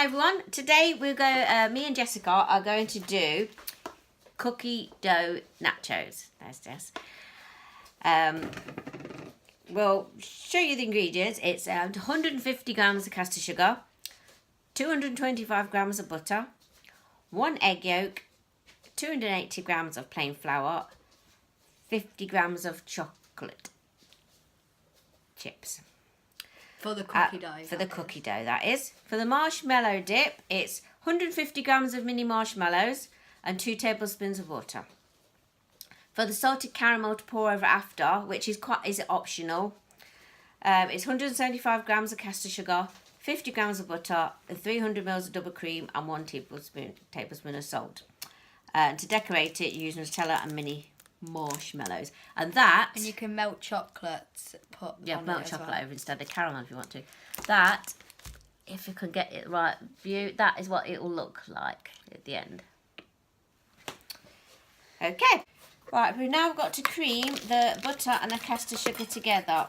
Hi everyone, today me and Jessica are going to do cookie dough nachos. There's Jess. We'll show you the ingredients. It's 150 grams of caster sugar, 225 grams of butter, 1 egg yolk, 280 grams of plain flour, 50 grams of chocolate chips. For the cookie dough. For the cookie dough, that is. For the marshmallow dip, it's 150 grams of mini marshmallows and 2 tablespoons of water. For the salted caramel to pour over after, which is optional, it's 175 grams of caster sugar, 50 grams of butter, 300 mils of double cream, and 1 tablespoon of salt. To decorate it, use Nutella and mini marshmallows, and you can melt chocolates. Melt chocolate over instead of caramel if you want to. That, if you can get it right view, that is what it will look like at the end. Okay, right, we've now got to cream the butter and the caster sugar together.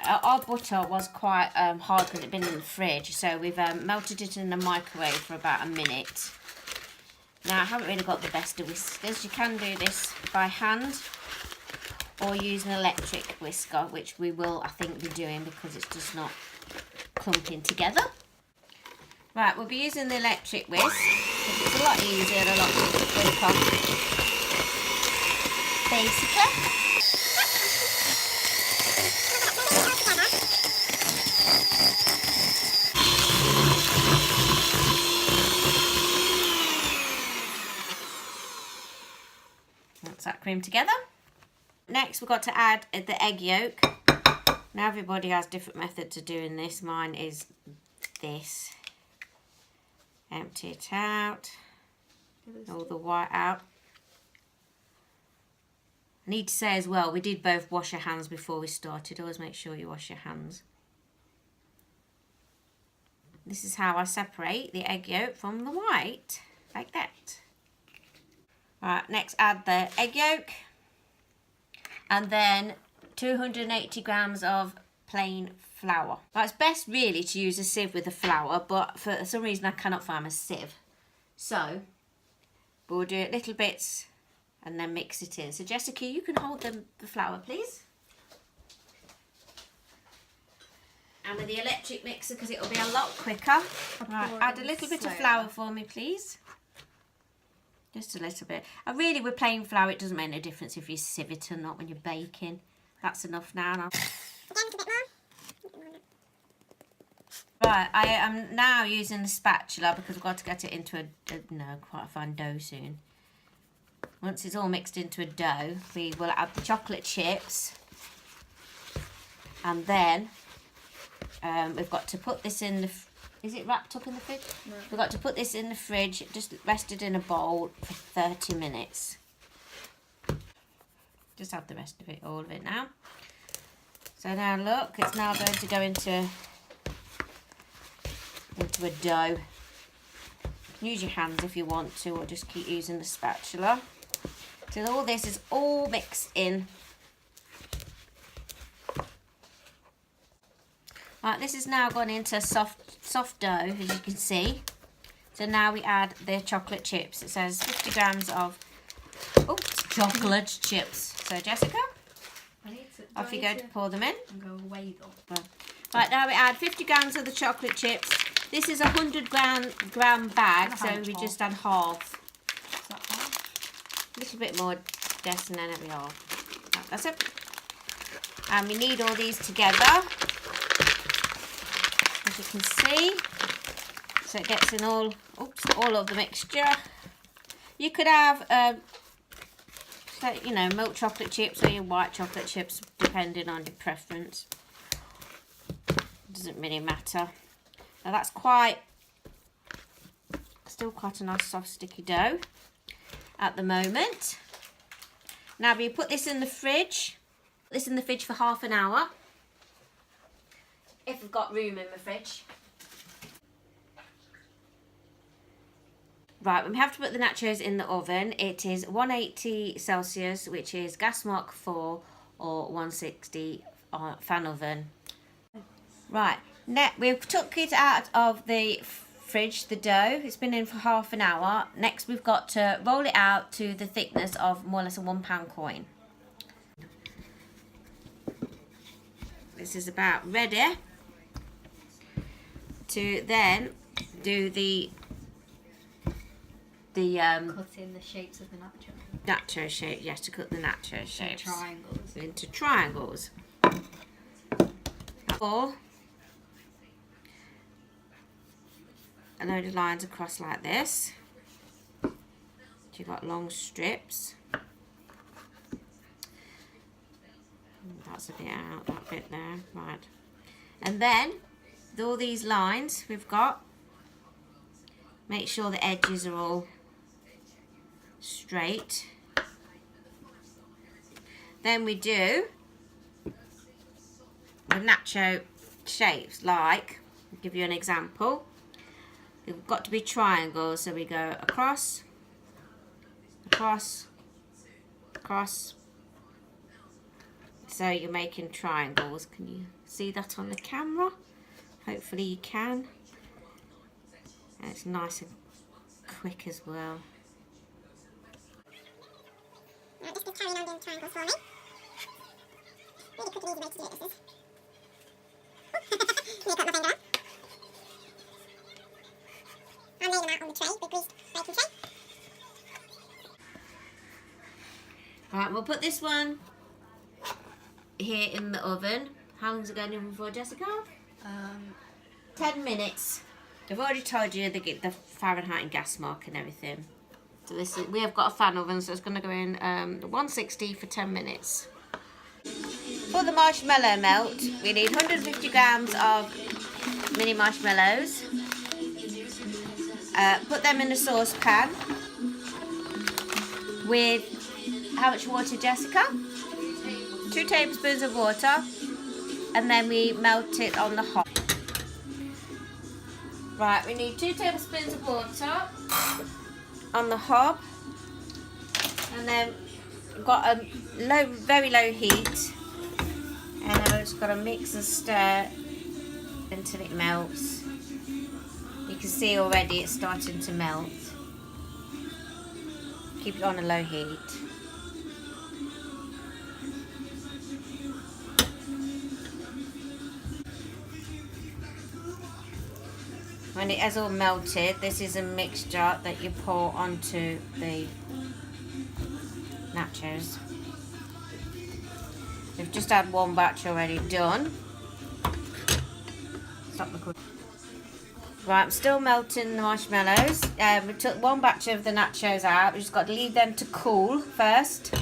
Our butter was quite hard because it had been in the fridge, so we've melted it in the microwave for about a minute. Now, I haven't really got the best of whiskers. You can do this by hand or use an electric whisker, which we will, I think, be doing because it's just not clumping together. Right, we'll be using the electric whisk because it's a lot easier and a lot quicker, basically. Once that cream together. Next we've got to add the egg yolk. Now everybody has different methods of doing this. Mine is this. Empty it out. All the white out. I need to say as well, we did both wash our hands before we started. Always make sure you wash your hands. This is how I separate the egg yolk from the white. Like that. Right, next add the egg yolk and then 280 grams of plain flour. Now, it's best really to use a sieve with the flour, but for some reason I cannot find a sieve. So we'll do it little bits and then mix it in. So Jessica, you can hold the flour, please. And with the electric mixer, because it'll be a lot quicker. Right, add a little bit of flour for me, please. Just a little bit. And really, with plain flour, it doesn't make no difference if you sieve it or not when you're baking. That's enough now. Right, I am now using the spatula because we've got to get it into quite a fine dough soon. Once it's all mixed into a dough, we will add the chocolate chips. And then we've got to put this in the... Is it wrapped up in the fridge? No. We've got to put this in the fridge, just rested in a bowl for 30 minutes. Just add the rest of it, all of it now. So now look, it's now going to go into a dough. Use your hands if you want to, or just keep using the spatula. So all this is all mixed in. Right, this is now gone into soft dough, as you can see. So now we add the chocolate chips. It says 50 grams of chocolate chips. So Jessica, off you go to pour them in. And go away though. Right, now we add 50 grams of the chocolate chips. This is a 100 gram bag, so we just add half. Is that half? A little bit more, Jess, and then it'll be half. Right, that's it. And we knead all these together, as you can see, so it gets in all of the mixture. You could have milk chocolate chips or your white chocolate chips, depending on your preference. Doesn't really matter. Now that's still quite a nice soft sticky dough at the moment. Now we put this in the fridge. Put this in the fridge for half an hour. If we've got room in the fridge. Right, when we have to put the nachos in the oven, it is 180 Celsius, which is gas mark 4, or 160 fan oven. Right, We've took it out of the fridge, the dough. It's been in for half an hour. Next we've got to roll it out to the thickness of more or less a £1 coin. This is about ready to then do the cutting the shapes of the nacho shape. Yes, to cut the nacho shapes triangles. into triangles. Or a load of lines across like this. So you've got long strips. That's a bit out, that bit there, right. And then, with all these lines we've got, make sure the edges are all straight. Then we do the nacho shapes, like, I'll give you an example. They've got to be triangles, so we go across, across, across. So you're making triangles. Can you see that on the camera? Hopefully you can. And it's nice and quick as well. Now just keep carrying on doing triangles for me. Really quick and easy way to do it, this is. Can you cut my finger off? I'm laying them out on the tray, the greased baking tray. Right, we'll put this one here in the oven. How long is it going in the oven for, Jessica? 10 minutes. I've already told you the Fahrenheit and gas mark and everything. So this is, we have got a fan oven, so it's going to go in 160 for 10 minutes. For the marshmallow melt, we need 150 grams of mini marshmallows. Put them in a saucepan with how much water, Jessica? 2 tablespoons of water, and then we melt it on the hob. Right, we need 2 tablespoons of water on the hob, and then we've got a very low heat, and then we've just got to mix and stir until it melts. You can see already it's starting to melt. Keep it on a low heat. When it has all melted, this is a mixture that you pour onto the nachos. We've just had one batch already done. Stop recording. Right, I'm still melting the marshmallows. We took one batch of the nachos out. We just got to leave them to cool first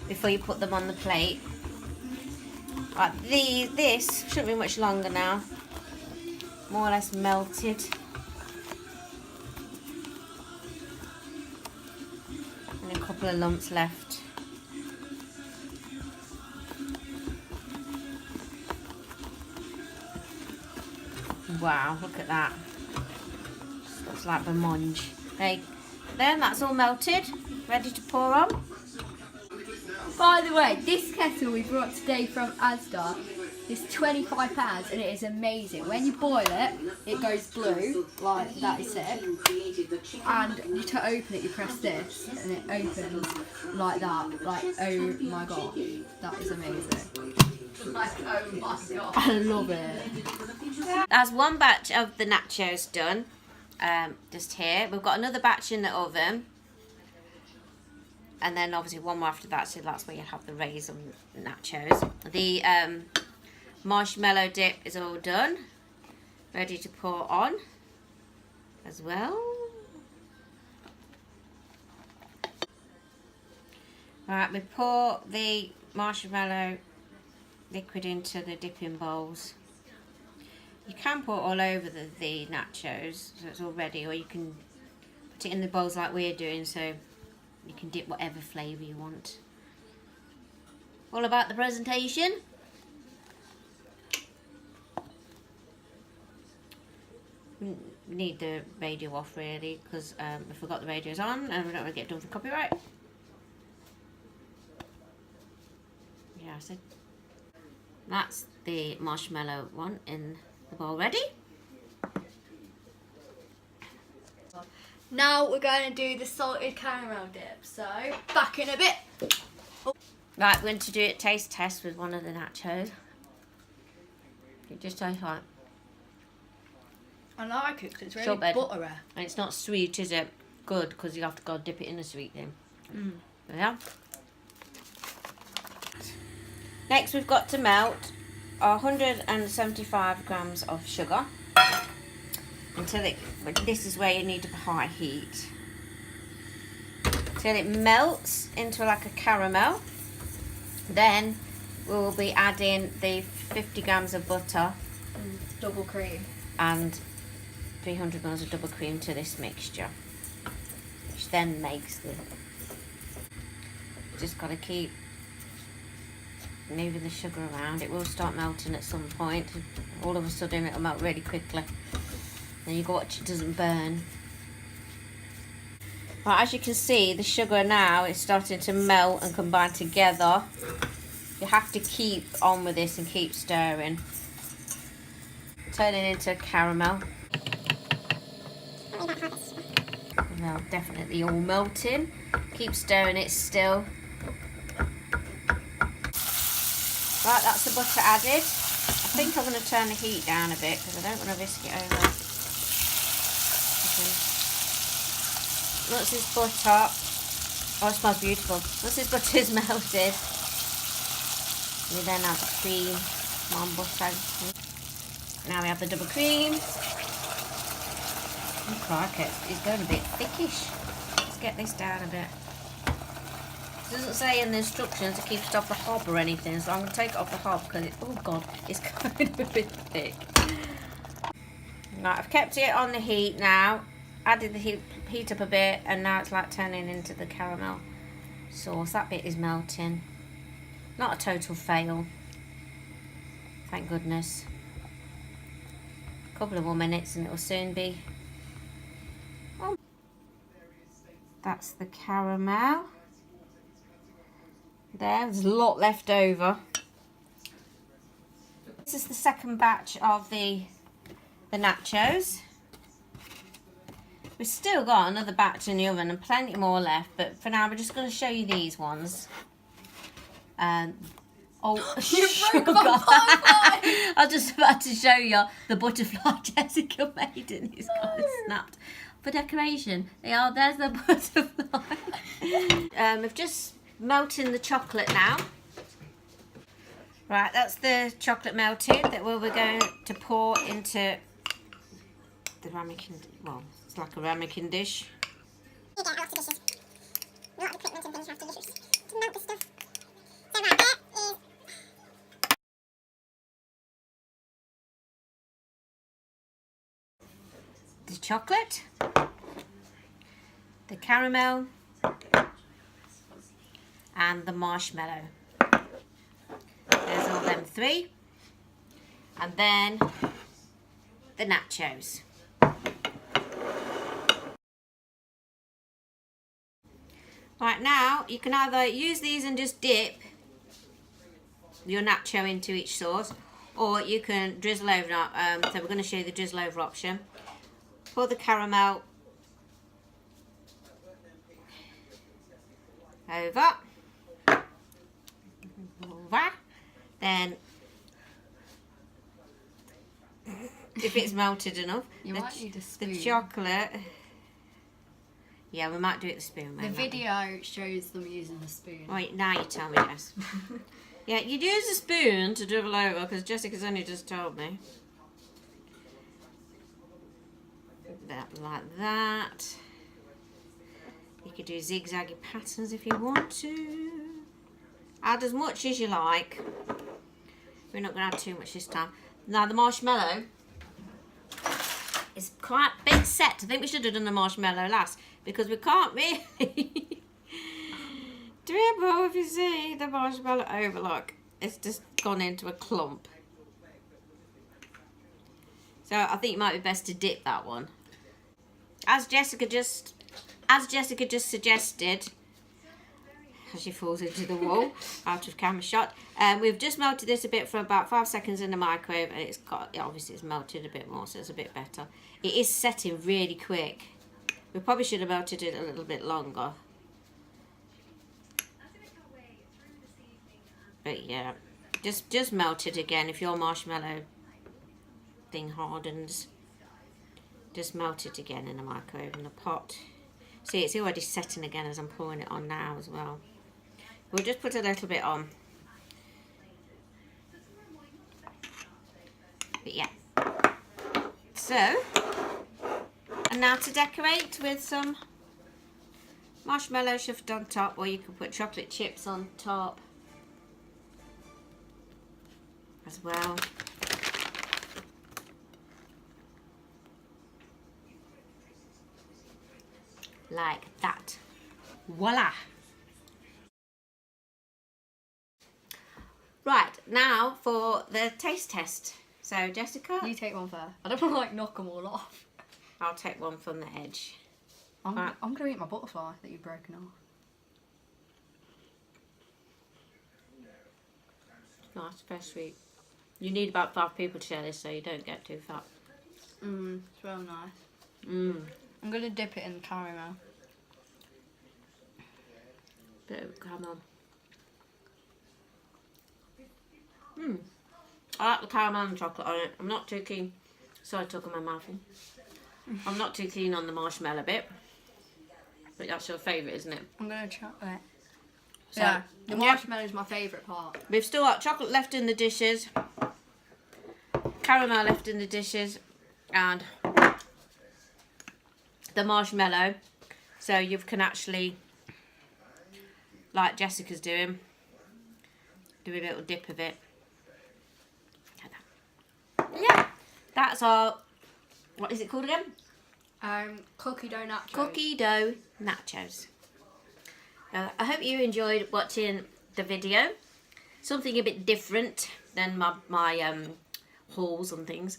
before you put them on the plate. Right, this shouldn't be much longer now. More or less melted. And a couple of lumps left. Wow, look at that. Looks like blancmange. Okay, then that's all melted. Ready to pour on. By the way, this kettle we brought today from Asda is £25 and it is amazing. When you boil it, it goes blue, like that is it. And to open it, you press this and it opens like that. Like, oh my god, that is amazing. Like, oh my god. I love it. That's one batch of the nachos done. Just here. We've got another batch in the oven. And then obviously one more after that, so that's where you have the raisin nachos. The marshmallow dip is all done. Ready to pour on as well. Right, we pour the marshmallow liquid into the dipping bowls. You can pour it all over the nachos, so it's all ready, or you can put it in the bowls like we're doing, so you can dip whatever flavour you want. All about the presentation. We need the radio off really, because we forgot the radio's on and we don't want to get done for copyright. Yeah, so that's the marshmallow one in the bowl ready. Now we're going to do the salted caramel dip. So, back in a bit. Right, we're going to do a taste test with one of the nachos. It just tastes like... I like it because it's really Shortbread. buttery. And it's not sweet, is it? Good, because you have to go dip it in a sweet thing. Mm. Yeah. Next, we've got to melt 175 grams of sugar until it. This is where you need a high heat. Till it melts into like a caramel. Then we will be adding the 50 grams of butter Double cream. and 300 ml of double cream to this mixture, which then makes the... Just got to keep moving the sugar around. It will start melting at some point. All of a sudden it'll melt really quickly. Then you watch it doesn't burn. Right, as you can see, the sugar now is starting to melt and combine together. You have to keep on with this and keep stirring. Turning into caramel. Well, definitely all melting. Keep stirring it still. Right, that's the butter added. I think I'm going to turn the heat down a bit because I don't want to risk it over. Once this butter, oh, it smells beautiful. Once this butter is melted, we then add the cream. Come on, butter. Now we have the double cream. Oh, crikey, it's going a bit thickish. Let's get this down a bit. It doesn't say in the instructions to keep it off the hob or anything, so I'm going to take it off the hob because it, oh god, it's kind of a bit thick. Right, I've kept it on the heat now, added the heat up a bit, and now it's like turning into the caramel sauce. That bit is melting. Not a total fail. Thank goodness. A couple of more minutes and it will soon be. Oh. That's the caramel. There's a lot left over. This is the second batch of the nachos. We've still got another batch in the oven and plenty more left, but for now we're just going to show you these ones. Oh, You broke my I was just about to show you the butterfly Jessica made and it's kind of snapped. For decoration, there's the butterfly. We've just melting the chocolate now. Right, that's the chocolate melted that we're going to pour into the ramekin. Well, it's like a ramekin dish. You get lots of dishes. A lot of equipment and things you have to use to melt the stuff. So right, there is the chocolate, the caramel, and the marshmallow. There's all them three. And then the nachos. Right, now you can either use these and just dip your nacho into each sauce, or you can drizzle over. So we're going to show you the drizzle over option. Pour the caramel over. Then if it's melted enough, You might need a spoon. the chocolate. Yeah, we might do it with a spoon. The video shows them using the spoon. Wait, now you tell me, Jess. Yeah, you'd use a spoon to dribble over because Jessica's only just told me. That like that. You could do zigzaggy patterns if you want to. Add as much as you like. We're not going to add too much this time. Now the marshmallow is quite a bit set. I think we should have done the marshmallow last because we can't really dribble. If you see the marshmallow over, look, it's just gone into a clump. So I think it might be best to dip that one. As Jessica just suggested, as she falls into the wall out of camera shot. We've just melted this a bit for about 5 seconds in the microwave, and it's got, obviously it's melted a bit more, so it's a bit better. It is setting really quick. We probably should have melted it a little bit longer. But yeah, just melt it again. If your marshmallow thing hardens, just melt it again in the microwave in the pot. See, it's already setting again as I'm pouring it on now as well. We'll just put a little bit on. But yeah. So, and now to decorate with some marshmallow shoved on top, or you can put chocolate chips on top as well. Like that. Voila! Right, now for the taste test. So, Jessica? You take one first. I don't want to like knock them all off. I'll take one from the edge. I'm going to eat my butterfly that you've broken off. Nice, very sweet. You need about 5 people to share this so you don't get too fat. It's real nice. I'm going to dip it in caramel. Bit of caramel. I like the caramel and chocolate on it. I'm not too keen. Sorry, I took my mouth in. I'm not too keen on the marshmallow bit. But that's your favourite, isn't it? I'm going to chocolate. So, Yeah, the marshmallow is my favourite part. We've still got chocolate left in the dishes, caramel left in the dishes, and the marshmallow. So you can actually, like Jessica's doing, do a little dip of it. Yeah, that's our, what is it called again? Cookie dough nachos. Cookie dough nachos. I hope you enjoyed watching the video. Something a bit different than my hauls and things.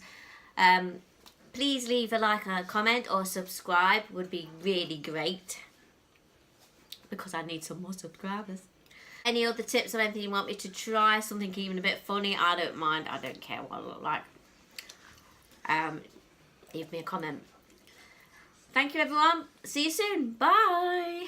Please leave a like and a comment or subscribe, would be really great. Because I need some more subscribers. Any other tips or anything you want me to try, something even a bit funny, I don't mind. I don't care what I look like. Leave me a comment. Thank you everyone. See you soon. Bye.